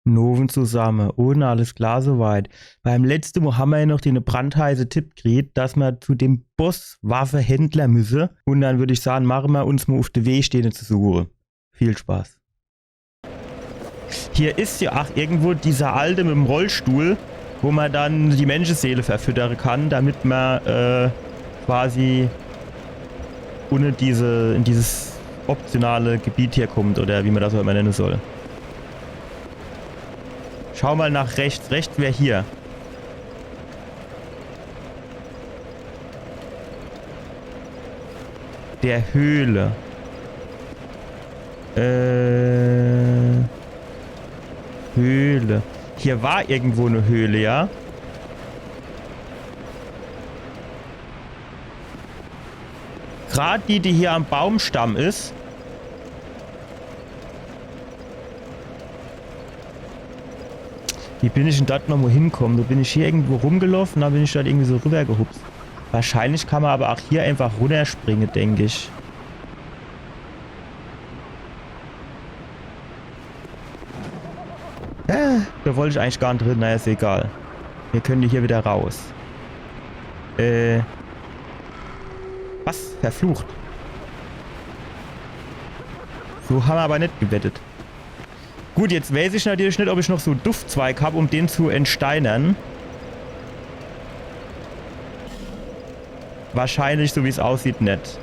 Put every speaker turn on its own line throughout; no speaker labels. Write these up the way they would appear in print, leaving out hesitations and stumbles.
Noven zusammen. Ohne alles klar soweit. Beim letzten Mal haben wir ja noch den brandheiße Tipp gekriegt, dass wir zu dem Boss-Waffe-Händler müssen. Und dann würde ich sagen, machen wir uns mal auf den Weg stehen zu suchen. Viel Spaß. Hier ist ja auch irgendwo dieser Alte mit dem Rollstuhl, wo man dann die Menschenseele verfüttern kann, damit man quasi ohne in dieses optionale Gebiet hier kommt, oder wie man das auch immer nennen soll. Schau mal nach rechts. Rechts wäre hier. Der Höhle. Höhle. Hier war irgendwo eine Höhle, ja? Gerade die hier am Baumstamm ist. Wie bin ich denn dort noch mal hinkommen? Da bin ich hier irgendwo rumgelaufen, dann bin ich dort irgendwie so rübergehupst. Wahrscheinlich kann man aber auch hier einfach runterspringen, denke ich. Da wollte ich eigentlich gar nicht drin. Naja, ist egal. Wir können hier wieder raus. Was? Verflucht. So haben wir aber nicht gewettet. Gut, jetzt weiß ich natürlich nicht, ob ich noch so Duftzweig habe, um den zu entsteinern. Wahrscheinlich, so wie es aussieht, nicht.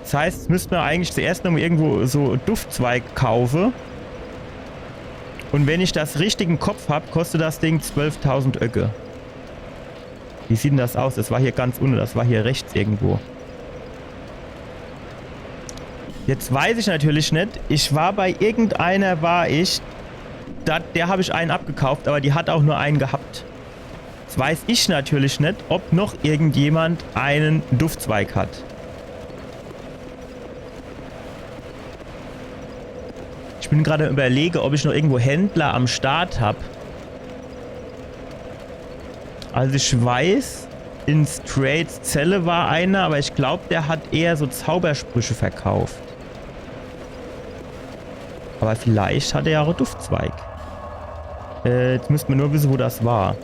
Das heißt, müssten wir eigentlich zuerst noch mal irgendwo so Duftzweig kaufen. Und wenn ich das richtig im Kopf habe, kostet das Ding 12.000 Öcke. Wie sieht denn das aus? Das war hier ganz unten, das war hier rechts irgendwo. Jetzt weiß ich natürlich nicht, ich war bei irgendeiner, der habe ich einen abgekauft, aber die hat auch nur einen gehabt. Jetzt weiß ich natürlich nicht, ob noch irgendjemand einen Duftzweig hat. Ich bin gerade überlege, ob ich noch irgendwo Händler am Start habe. Also ich weiß, in Straits Zelle war einer, aber ich glaube, der hat eher so Zaubersprüche verkauft. Aber vielleicht hat er ja auch einen Duftzweig. Jetzt müssten wir nur wissen, wo das war.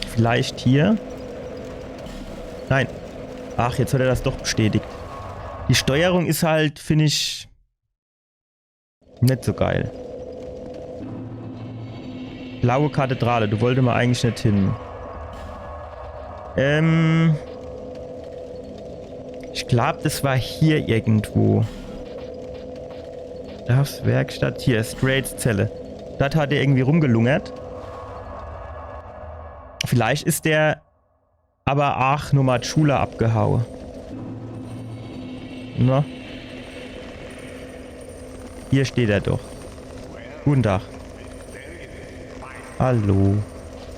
Vielleicht hier. Nein. Ach, jetzt hat er das doch bestätigt. Die Steuerung ist halt, finde ich, nicht so geil. Blaue Kathedrale, du wolltest mal eigentlich nicht hin. Ich glaube, das war hier irgendwo. Das Werkstatt, hier, Straits Zelle. Das hat er irgendwie rumgelungert. Vielleicht ist der aber auch nur mal Schule abgehauen. Na? Hier steht er doch. Guten Tag. Hallo.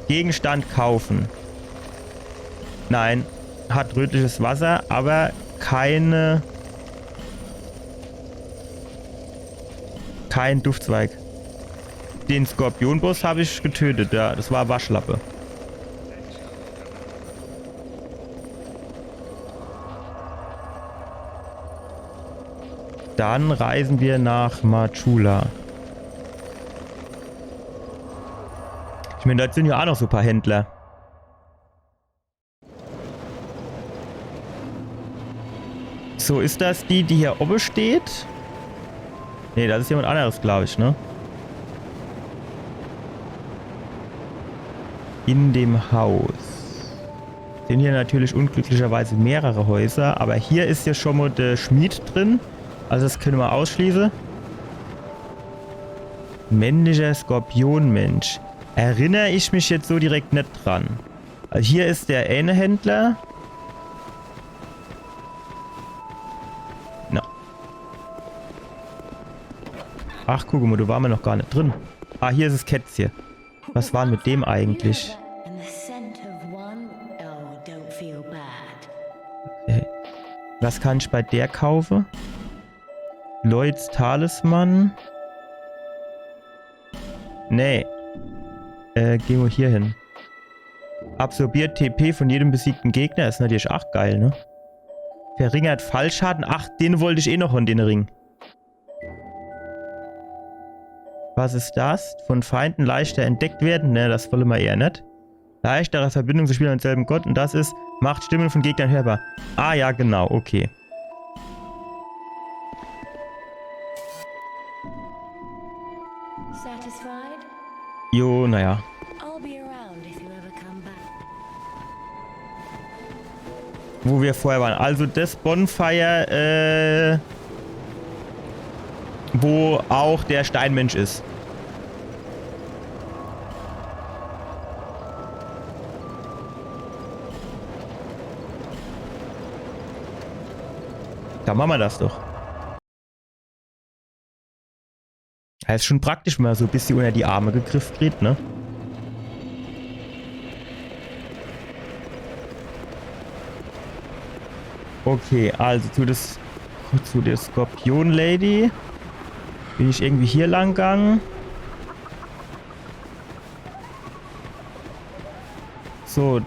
Gegenstand kaufen. Nein. Hat rötliches Wasser, aber kein Duftzweig. Den Skorpionboss habe ich getötet. Ja, das war Waschlappe. Dann reisen wir nach Majula. Ich meine, dort sind ja auch noch so ein paar Händler. So, ist das die hier oben steht? Ne, das ist jemand anderes, glaube ich, ne? In dem Haus. Sind hier natürlich unglücklicherweise mehrere Häuser, aber hier ist ja schon mal der Schmied drin. Also das können wir ausschließen. Männlicher Skorpionmensch. Erinnere ich mich jetzt so direkt nicht dran. Also hier ist der eine Händler. Na. Ach, guck mal, du warst mir noch gar nicht drin. Ah, hier ist das Kätzchen. Was war mit dem eigentlich? Was kann ich bei der kaufen? Lloyds Talisman. Nee. Gehen wir hier hin. Absorbiert TP von jedem besiegten Gegner. Ist natürlich auch geil, ne? Verringert Fallschaden. Ach, den wollte ich eh noch an den Ring. Was ist das? Von Feinden leichter entdeckt werden? Ne, das wollen wir eher nicht. Leichtere Verbindung zu Spielern und selben Gott. Und das ist, macht Stimmen von Gegnern hörbar. Ah ja, genau, okay.
Satisfied?
Jo, naja.
I'll be around if you ever come back.
Wo wir vorher waren. Also das Bonfire, wo auch der Steinmensch ist. Da machen wir das doch. Ja, ist schon praktisch, wenn man so ein bisschen unter die Arme gegriffen kriegt, ne? Okay, also zu der Skorpion Lady bin ich irgendwie hier lang gegangen. So.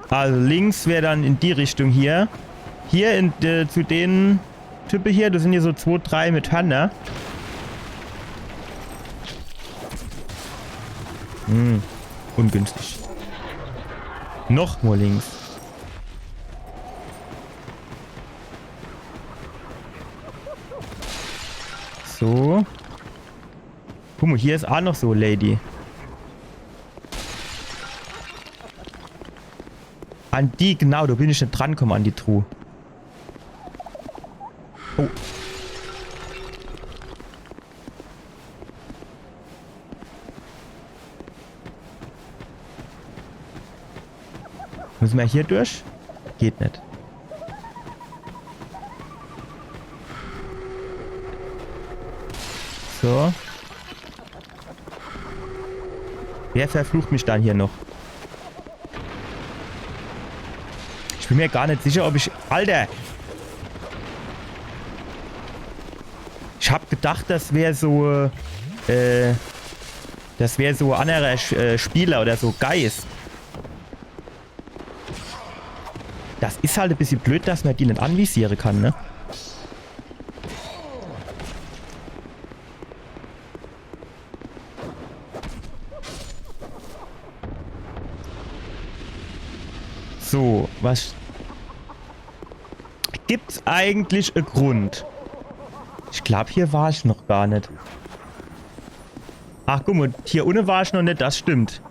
Also links wäre dann in die Richtung hier. Hier zu den Typen hier, das sind hier so 2, 3 mit Hanna. Ungünstig. Noch mal links. So. Guck mal, hier ist auch noch so Lady. An die, genau, da bin ich nicht drankommen an die Truhe. Oh. Müssen wir hier durch? Geht nicht. So. Wer verflucht mich dann hier noch? Ich bin mir gar nicht sicher, ob ich... Alter! Ich hab gedacht, das wäre so... das wäre so ein anderer Spieler oder so Geist. Das ist halt ein bisschen blöd, dass man die nicht anvisieren kann, ne? So, was... Gibt's eigentlich einen Grund? Ich glaube, hier war ich noch gar nicht. Ach, guck mal, hier unten war ich noch nicht, das stimmt.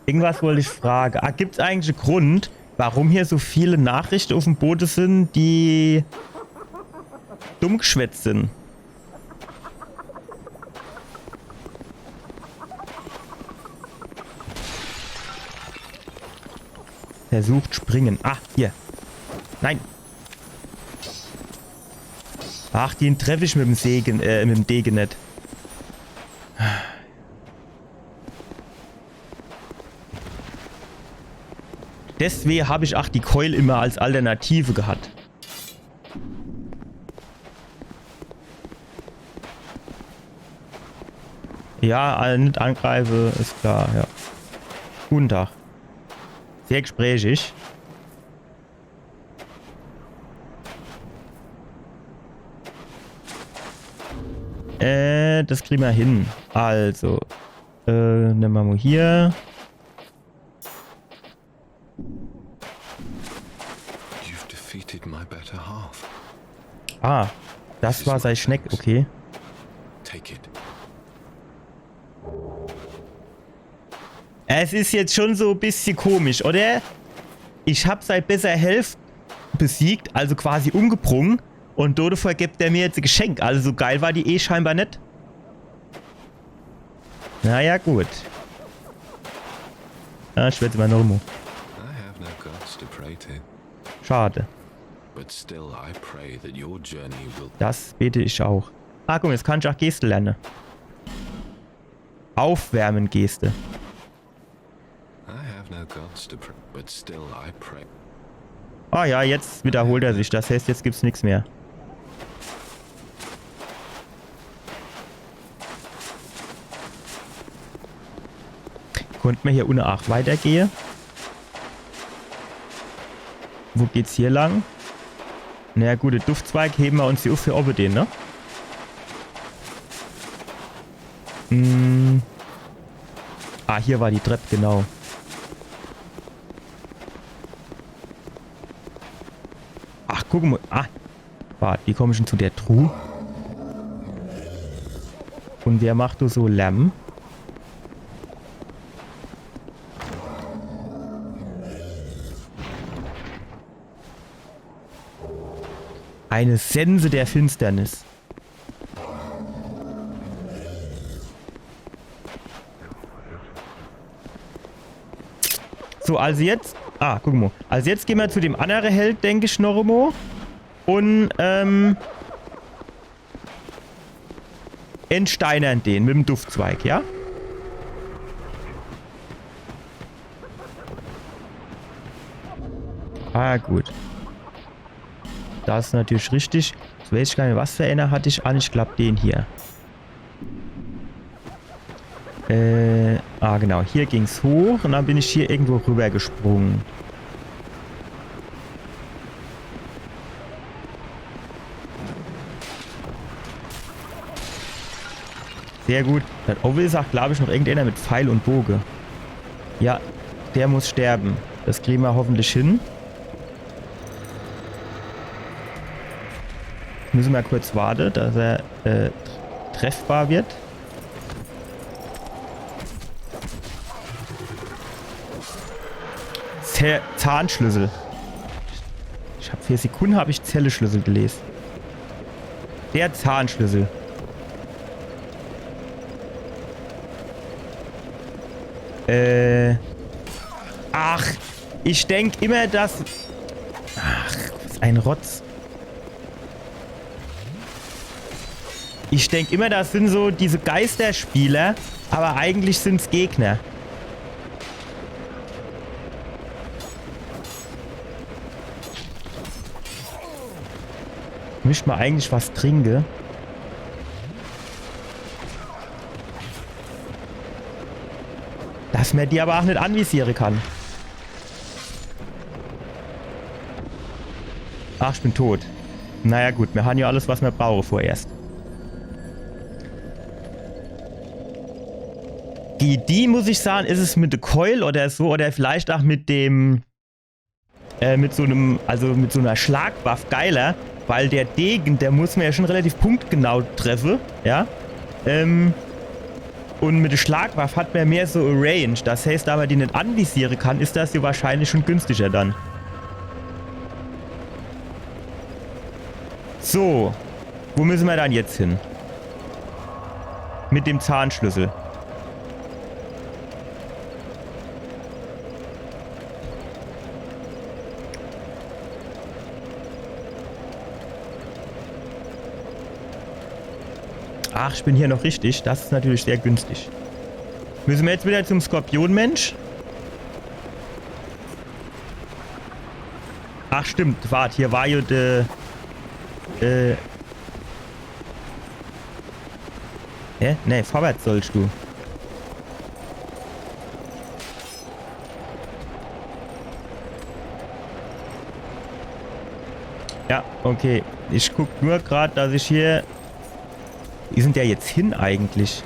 Irgendwas wollte ich fragen. Ah, gibt es eigentlich einen Grund, warum hier so viele Nachrichten auf dem Boden sind, die dumm geschwätzt sind? Versucht springen. Ah, hier. Nein. Ach, den treffe ich mit dem Segen, mit dem Degen nicht. Deswegen habe ich auch die Keul immer als Alternative gehabt. Ja, nicht angreife, ist klar, ja. Guten Tag. Sehr gesprächig. Das kriegen wir hin. Also, nehmen wir mal hier. Ah, das war sein Schneck, okay. Es ist jetzt schon so ein bisschen komisch, oder? Ich habe seit besser Hälfte besiegt, also quasi umgebrungen. Und dafür gibt er mir jetzt ein Geschenk. Also so geil war die scheinbar nicht. Naja, gut. Ja, ich werde mal noch immer. Schade. Das bete ich auch. Ah, guck, jetzt kann ich auch Geste lernen. Aufwärmen Geste. Ah ja, jetzt wiederholt er sich. Das heißt, jetzt gibt's nichts mehr. Konnten wir hier ohne Ach weitergehen? Wo geht's hier lang? Naja gut, den Duftzweig heben wir uns hier auf für oben den, ne? Ah, hier war die Treppe, genau. Ach, guck mal. Ah, warte, wie komme ich denn zu der Truhe? Und wer macht du so Lärm? Eine Sense der Finsternis. So, also jetzt... Ah, guck mal. Also jetzt gehen wir zu dem anderen Held, denke ich, noch einmal. Und, entsteinern den mit dem Duftzweig, ja? Ah, gut. Das ist natürlich richtig. Jetzt weiß ich gar nicht, was für einer hatte ich an. Ich glaube, den hier. Genau. Hier ging es hoch und dann bin ich hier irgendwo rüber gesprungen. Sehr gut. Dann oben ist auch, glaube ich, noch irgendeiner mit Pfeil und Bogen. Ja, der muss sterben. Das kriegen wir hoffentlich hin. Müssen wir kurz warten, dass er treffbar wird. Zahnschlüssel. Ich habe 4 Sekunden habe ich Zelleschlüssel gelesen. Der Zahnschlüssel. Ach, ich denke immer, dass... Ach, was ein Rotz. Ich denke immer, das sind so diese Geisterspieler, aber eigentlich sind es Gegner. Mischt mal eigentlich was trinke. Dass man die aber auch nicht anvisieren kann. Ach, ich bin tot. Naja gut, wir haben ja alles, was wir brauchen vorerst. Die muss ich sagen, ist es mit der Keul oder so, oder vielleicht auch mit dem, mit so einem, also mit so einer Schlagwaffe geiler, weil der Degen, der muss man ja schon relativ punktgenau treffen, ja. Und mit der Schlagwaffe hat man mehr so eine Range. Das heißt, da man die nicht anvisieren kann, ist das ja wahrscheinlich schon günstiger dann. So. Wo müssen wir dann jetzt hin? Mit dem Zahnschlüssel. Ach, ich bin hier noch richtig. Das ist natürlich sehr günstig. Müssen wir jetzt wieder zum Skorpionmensch? Ach, stimmt. Warte, hier war ja der... Ne, vorwärts sollst du. Ja, okay. Ich guck nur gerade, dass ich hier... Wie sind der jetzt hin eigentlich?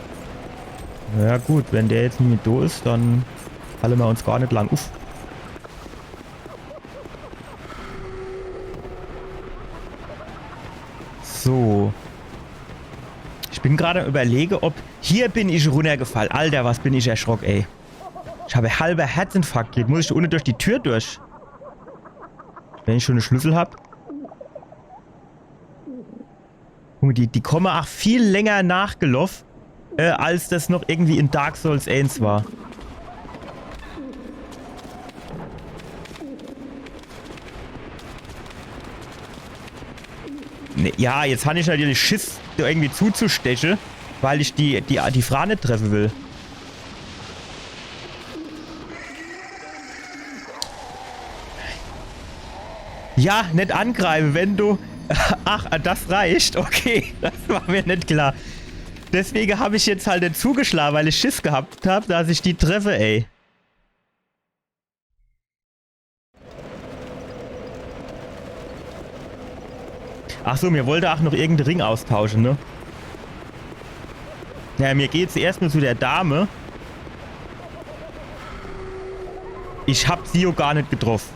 Ja gut, wenn der jetzt nicht mehr da ist, dann fallen wir uns gar nicht lang auf. So. Ich bin gerade überlege, ob... Hier bin ich runtergefallen. Alter, was bin ich erschrocken, ey. Ich habe halber Herzinfarkt gekriegt. Muss ich ohne durch die Tür durch? Wenn ich schon einen Schlüssel habe. Die kommen auch viel länger nachgelaufen, als das noch irgendwie in Dark Souls 1 war. Ne, ja, jetzt habe ich natürlich Schiss, da irgendwie zuzustechen, weil ich die Frau nicht treffen will. Ja, nicht angreifen, wenn du... Ach, das reicht. Okay, das war mir nicht klar. Deswegen habe ich jetzt halt nicht zugeschlagen, weil ich Schiss gehabt habe, dass ich die treffe, ey. Achso, mir wollte auch noch irgendeinen Ring austauschen, ne? Ja, mir geht's erstmal zu der Dame. Ich hab sie auch gar nicht getroffen.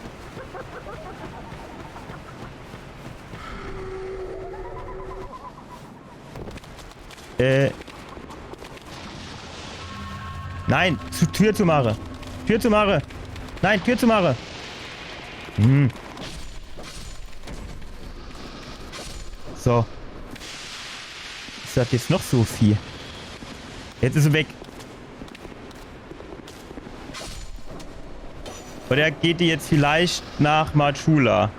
Nein, Tür zu machen. Tür zu machen. Nein, Tür zu machen. So. Ist das jetzt noch so viel? Jetzt ist sie weg. Oder geht die jetzt vielleicht nach Majula?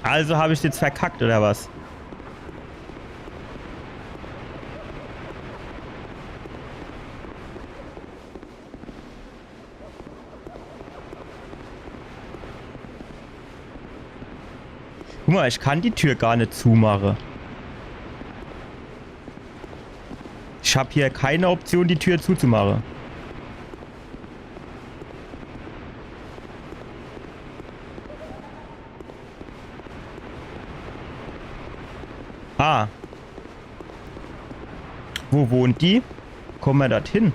Also habe ich jetzt verkackt, oder was? Guck mal, ich kann die Tür gar nicht zumachen. Ich habe hier keine Option, die Tür zuzumachen. Ah. Wo wohnt die? Kommen wir dorthin?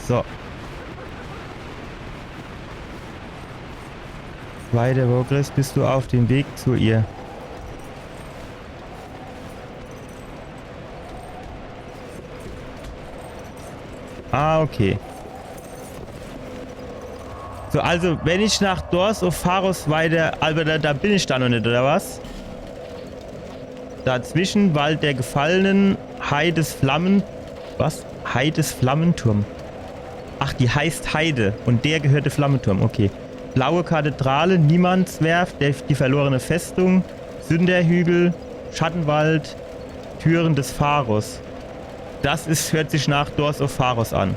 So. Weiter, Progress, bist du auf dem Weg zu ihr? Ah, okay. So, also, wenn ich nach Dors of Pharos weiter... Alter, da bin ich da noch nicht, oder was? Dazwischen Wald der Gefallenen, Heides Flammen... Was? Heides Flammenturm. Ach, die heißt Heide. Und der gehörte Flammenturm. Okay. Blaue Kathedrale, Niemandswerft, die verlorene Festung, Sünderhügel, Schattenwald, Türen des Pharos. Das ist, hört sich nach Dors of Pharos an.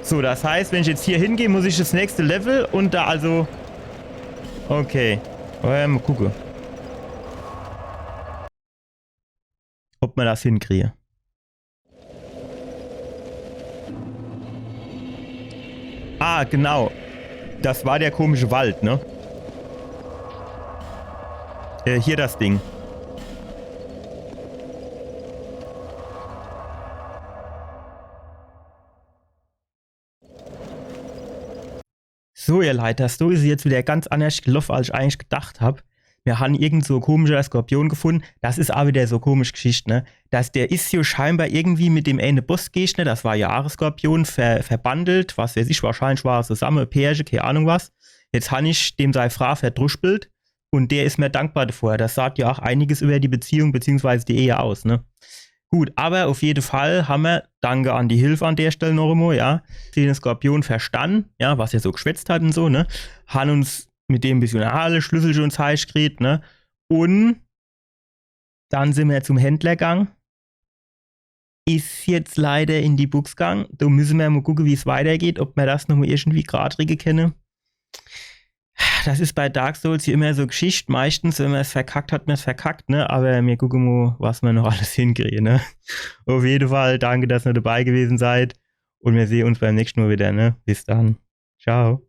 So, das heißt, wenn ich jetzt hier hingehe, muss ich das nächste Level und da also... Okay. Mal gucken. Ob man das hinkriege. Ah, genau. Das war der komische Wald, ne? Hier das Ding. So, ihr Leute, so ist sie jetzt wieder ganz anders gelaufen, als ich eigentlich gedacht habe. Wir haben irgend so komischer Skorpion gefunden. Das ist auch wieder so komisch Geschichte, ne? Der ist hier scheinbar irgendwie mit dem einen Bossgegner, das war ja auch ein Skorpion, verbandelt. Was weiß ich, wahrscheinlich war es zusammen, Pärchen, keine Ahnung was. Jetzt habe ich dem sei Frau verdruspelt und der ist mir dankbar dafür. Das sagt ja auch einiges über die Beziehung bzw. die Ehe aus, ne? Gut, aber auf jeden Fall haben wir, danke an die Hilfe an der Stelle noch einmal, ja, den Skorpion verstanden, ja, was er so geschwätzt hat und so, ne? Haben uns mit dem ein bisschen alle Schlüssel schon Zeichen gekriegt, ne? Und dann sind wir zum Händler gegangen. Ist jetzt leider in die Box gegangen. Da müssen wir mal gucken, wie es weitergeht, ob wir das nochmal irgendwie gerade regeln können. Das ist bei Dark Souls hier immer so Geschichte. Meistens, wenn man es verkackt, hat man es verkackt, ne? Aber wir gucken mal, was wir noch alles hinkriegen, ne? Auf jeden Fall, danke, dass ihr dabei gewesen seid. Und wir sehen uns beim nächsten Mal wieder, ne? Bis dann. Ciao.